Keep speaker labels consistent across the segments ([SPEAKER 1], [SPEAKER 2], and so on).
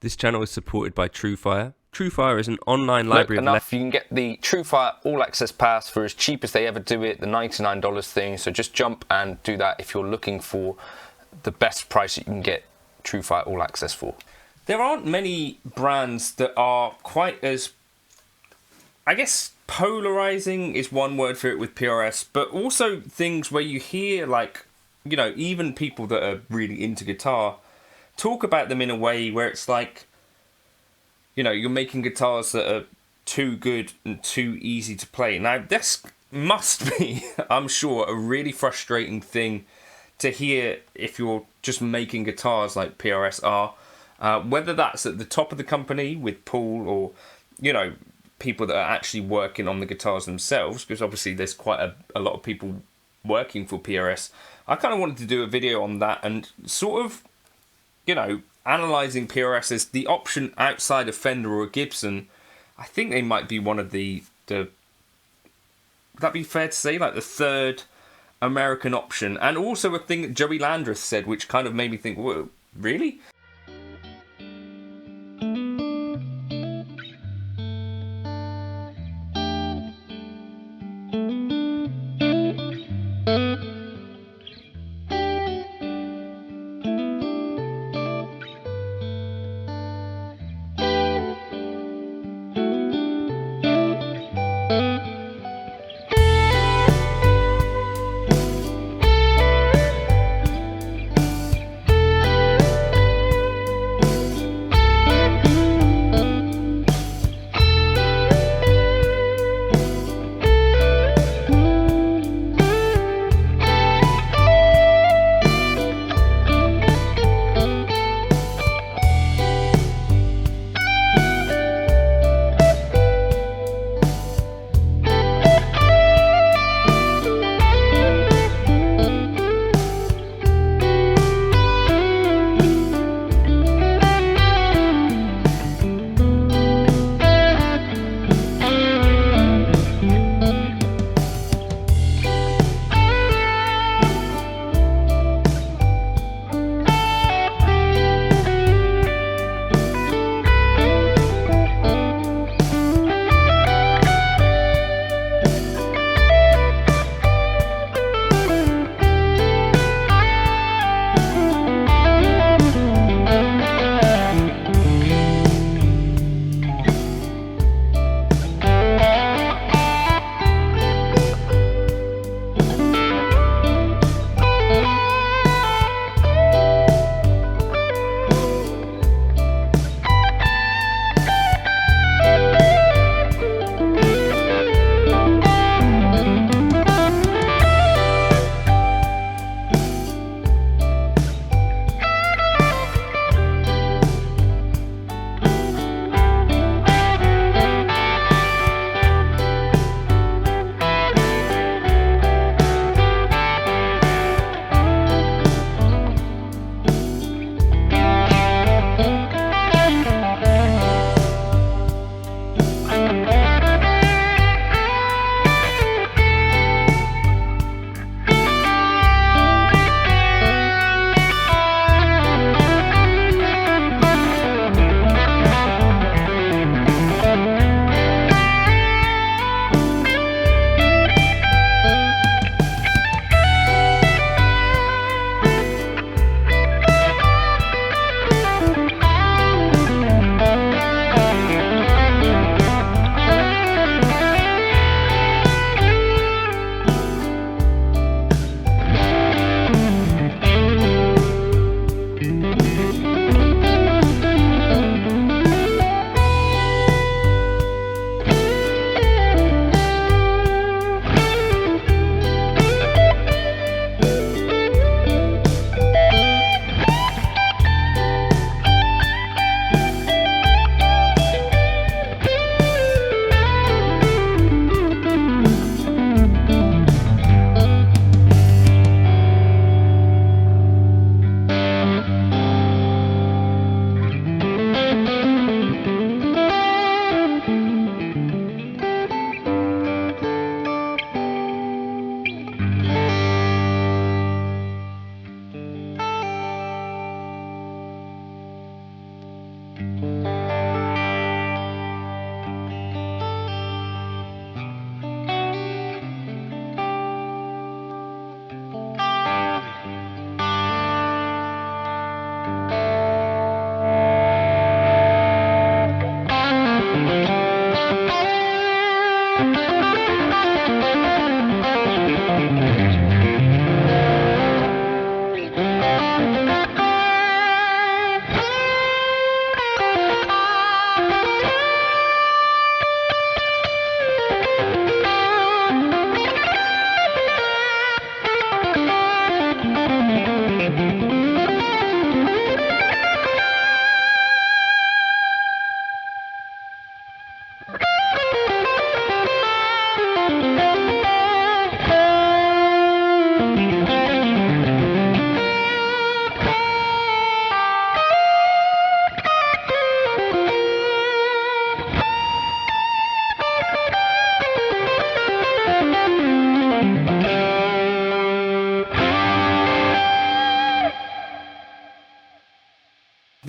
[SPEAKER 1] This channel is supported by Truefire. Truefire is an online library
[SPEAKER 2] enough, you can get the Truefire All Access Pass for as cheap as they ever do it, the $99 thing. So just jump and do that if you're looking for the best price you can get Truefire All Access for.
[SPEAKER 3] There aren't many brands that are quite as, I guess, polarizing is one word for it with PRS, but also things where you hear, like, you know, even people that are really into guitar talk about them in a way where it's like, you know, you're making guitars that are too good and too easy to play. Now, this must be, I'm sure, a really frustrating thing to hear if you're just making guitars like PRS are. Whether that's at the top of the company with Paul or, you know, people that are actually working on the guitars themselves, because obviously there's quite a lot of people working for PRS. I kind of wanted to do a video on that and sort of, you know, analysing PRS as the option outside of Fender or Gibson. I think they might be one of the would that be fair to say, like the third American option? And also a thing that Joey Landreth said, which kind of made me think, whoa, really?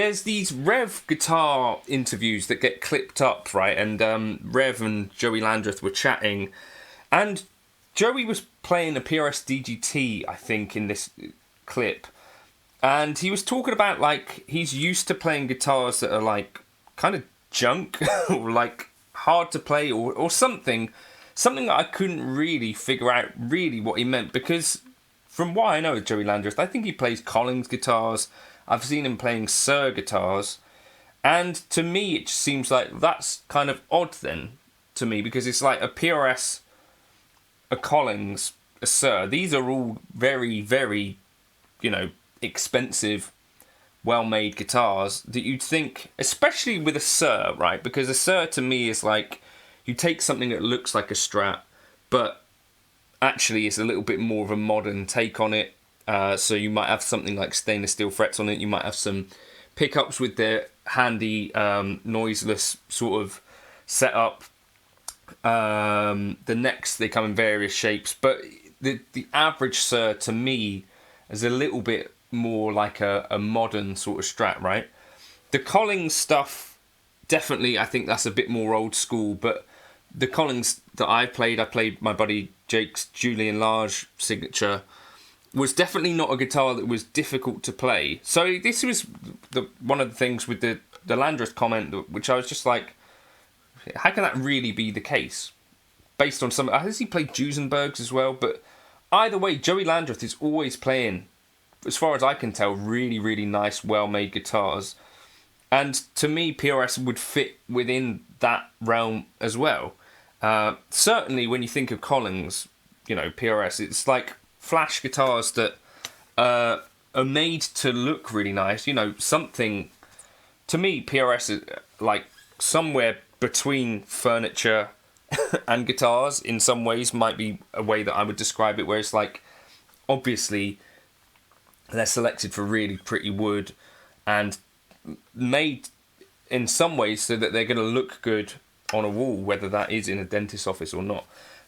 [SPEAKER 3] there's these Rev guitar interviews that get clipped up, right? And Rev and Joey Landreth were chatting, and Joey was playing a PRS DGT, I think, in this clip. And he was talking about, like, he's used to playing guitars that are, like, kind of junk, or, like, hard to play, or something. Something that I couldn't really figure out really what he meant, because from what I know of Joey Landreth, I think he plays Collins guitars. I've seen him playing Sir guitars. And to me, it just seems like that's kind of odd then, to me, because it's like a PRS, a Collins, a Sir. These are all very, very, you know, expensive, well-made guitars that you'd think, especially with a Sir, right? Because a Sir to me is like, you take something that looks like a Strat, but actually it's a little bit more of a modern take on it. So you might have something like stainless steel frets on it. You might have some pickups with their handy noiseless sort of setup. The necks, they come in various shapes, but the average Sir to me is a little bit more like a modern sort of Strat, right? The Collins stuff, definitely, I think that's a bit more old school, but the Collins that I played my buddy Jake's Julian Large signature, was definitely not a guitar that was difficult to play. So this was one of the things with the Landreth comment, which I was just like, how can that really be the case? Based on some, has he played Duesenbergs as well? But either way, Joey Landreth is always playing, as far as I can tell, really, really nice, well-made guitars. And to me, PRS would fit within that realm as well. Certainly, when you think of Collins, you know, PRS, it's like flash guitars that are made to look really nice. You know, something, to me, PRS is like somewhere between furniture and guitars in some ways, might be a way that I would describe it, where it's like, obviously, they're selected for really pretty wood and made in some ways so that they're going to look good on a wall, whether that is in a dentist's office or not.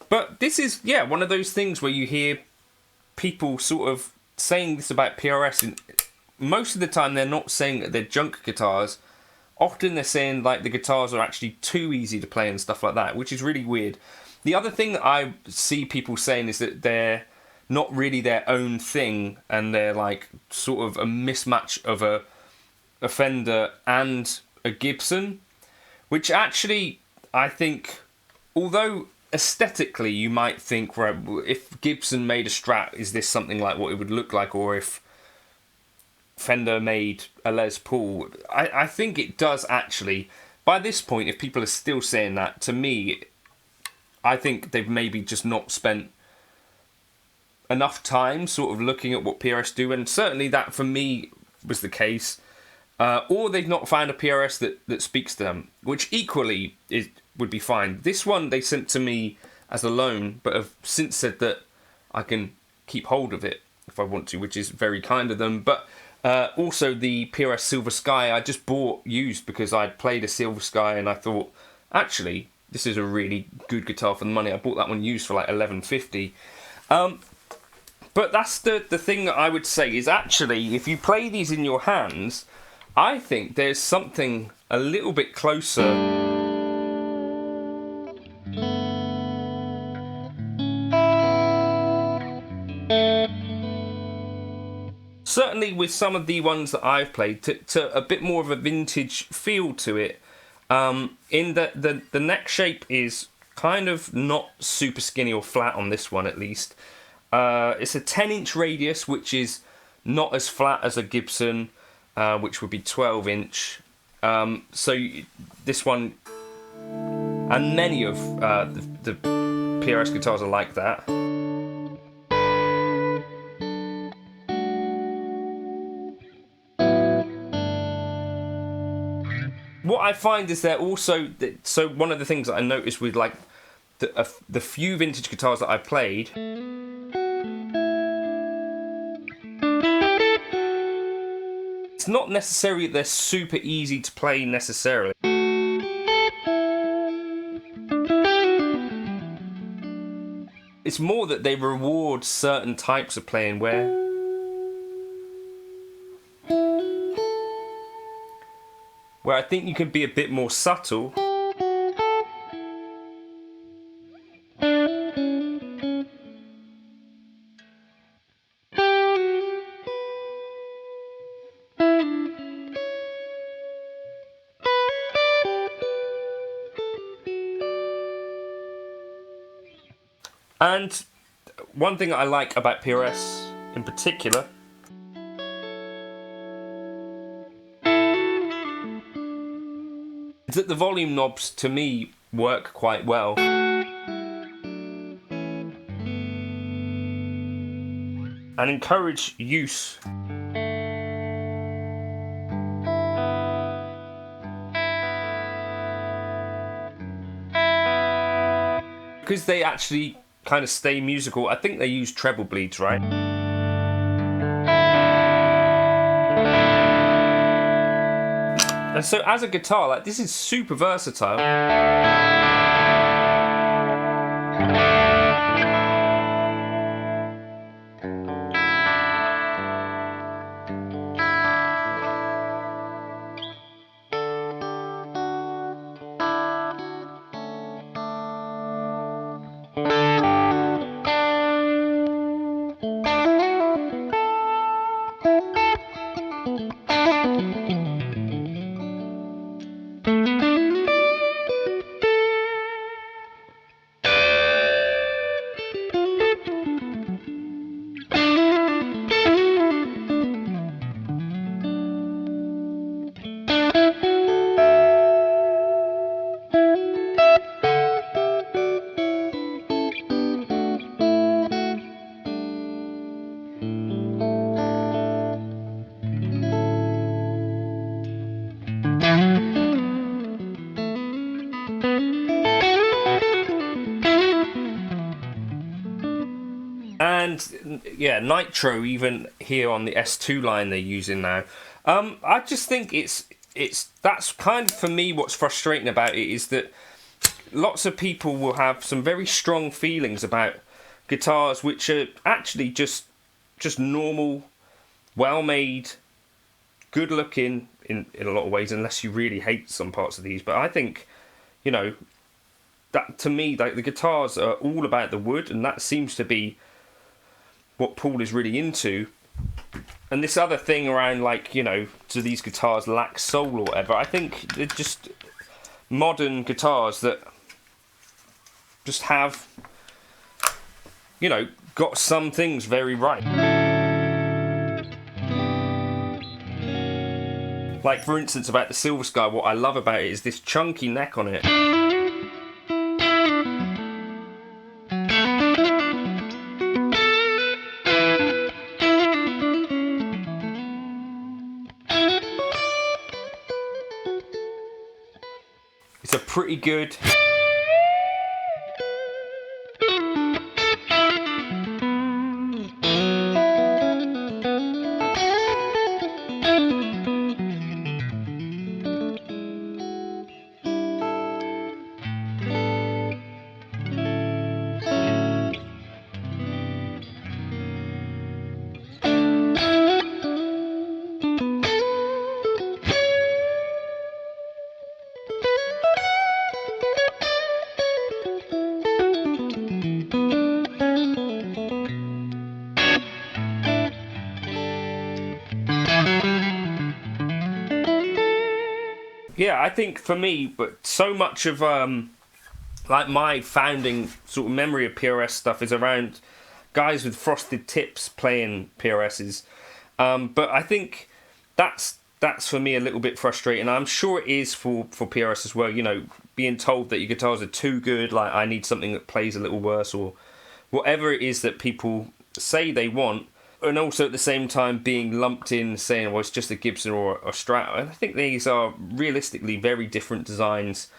[SPEAKER 3] But this is, yeah, one of those things where you hear people sort of saying this about PRS, and most of the time they're not saying that they're junk guitars. Often they're saying like the guitars are actually too easy to play and stuff like that, which is really weird. The other thing that I see people saying is that they're not really their own thing, and they're like sort of a mismatch of a Fender and a Gibson, which actually I think, although aesthetically you might think, right, if Gibson made a Strat, is this something like what it would look like, or if Fender made a Les Paul, I think it does actually. By this point, if people are still saying that, to me, I think they've maybe just not spent enough time sort of looking at what PRS do, and certainly that for me was the case. Or they've not found a PRS that speaks to them, which equally would be fine. This one they sent to me as a loan, but have since said that I can keep hold of it if I want to, which is very kind of them. But also the PRS Silver Sky, I just bought used because I'd played a Silver Sky and I thought, actually, this is a really good guitar for the money. I bought that one used for like $11.50. But that's the thing that I would say is actually, if you play these in your hands, I think there's something a little bit closer. Certainly with some of the ones that I've played, to a bit more of a vintage feel to it, in that the neck shape is kind of not super skinny or flat on this one at least. It's a 10-inch radius, which is not as flat as a Gibson, which would be 12-inch. So this one, and many of the PRS guitars are like that. What I find is they're also, so one of the things that I noticed with like the few vintage guitars that I played, it's not necessarily that they're super easy to play necessarily. It's more that they reward certain types of playing where where I think you can be a bit more subtle. And one thing I like about PRS in particular is that the volume knobs, to me, work quite well. And encourage use. Because they actually kind of stay musical, I think they use treble bleeds, right? And so as a guitar, like, this is super versatile. And yeah, Nitro, even here on the S2 line they're using now. I just think it's that's kind of, for me, what's frustrating about it is that lots of people will have some very strong feelings about guitars which are actually just normal, well-made, good-looking in a lot of ways, unless you really hate some parts of these. But I think, you know, that to me, like, the guitars are all about the wood, and that seems to be what Paul is really into. And this other thing around, like, you know, do these guitars lack soul or whatever, I think they're just modern guitars that just have, you know, got some things very right. Like, for instance, about the Silver Sky, what I love about it is this chunky neck on it. It's a pretty good. Yeah, I think for me, but so much of like my founding sort of memory of PRS stuff is around guys with frosted tips playing PRSs. But I think that's for me a little bit frustrating. I'm sure it is for PRS as well. You know, being told that your guitars are too good, like I need something that plays a little worse, or whatever it is that people say they want. And also at the same time being lumped in saying, well, it's just a Gibson or a Strat. And I think these are realistically very different designs,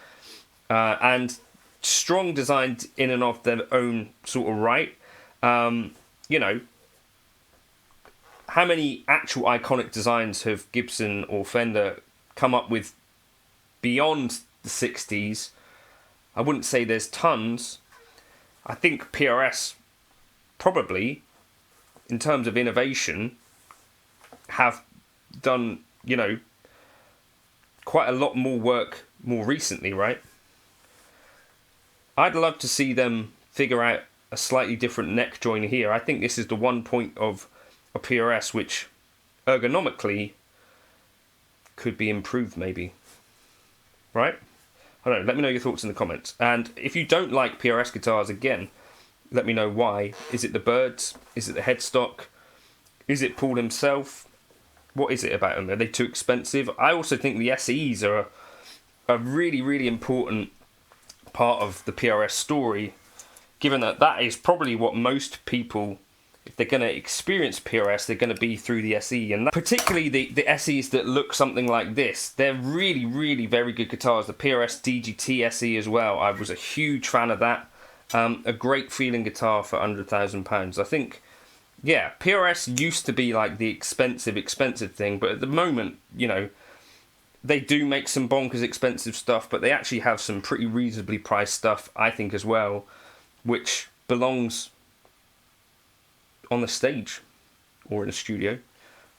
[SPEAKER 3] and strong designs in and of their own sort of right. You know, how many actual iconic designs have Gibson or Fender come up with beyond the 60s? I wouldn't say there's tons. I think PRS probably, in terms of innovation, have done, you know, quite a lot more work more recently, right? I'd love to see them figure out a slightly different neck joiner here. I think this is the one point of a PRS which ergonomically could be improved maybe, right? I don't know, let me know your thoughts in the comments. And if you don't like PRS guitars, again, let me know why. Is it the birds? Is it the headstock? Is it Paul himself? What is it about them? Are they too expensive? I also think the SEs are a really, really important part of the PRS story, given that that is probably what most people, if they're going to experience PRS, they're going to be through the SE. And particularly the SEs that look something like this, they're really, really very good guitars. The PRS DGT SE as well, I was a huge fan of that. A great feeling guitar for under £1,000. I think, yeah, PRS used to be like the expensive thing, but at the moment, you know, they do make some bonkers expensive stuff, but they actually have some pretty reasonably priced stuff, I think, as well, which belongs on the stage or in a studio.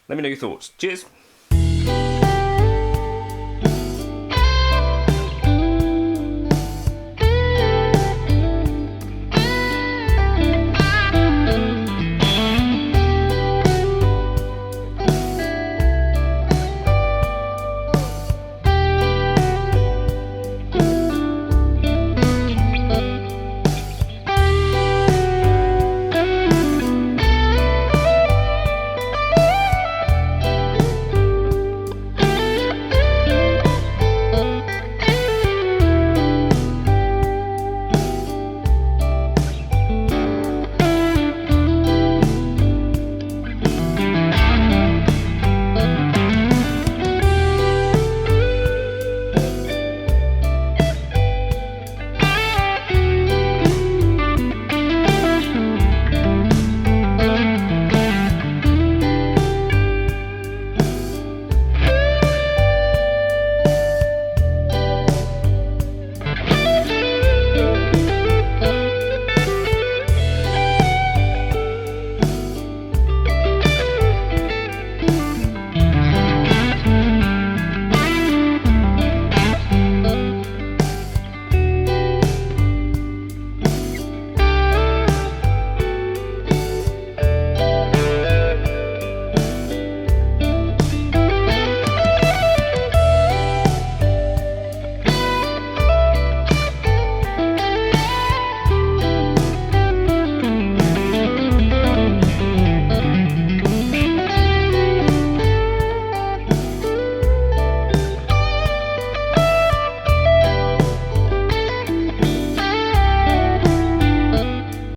[SPEAKER 3] Let me know your thoughts. Cheers.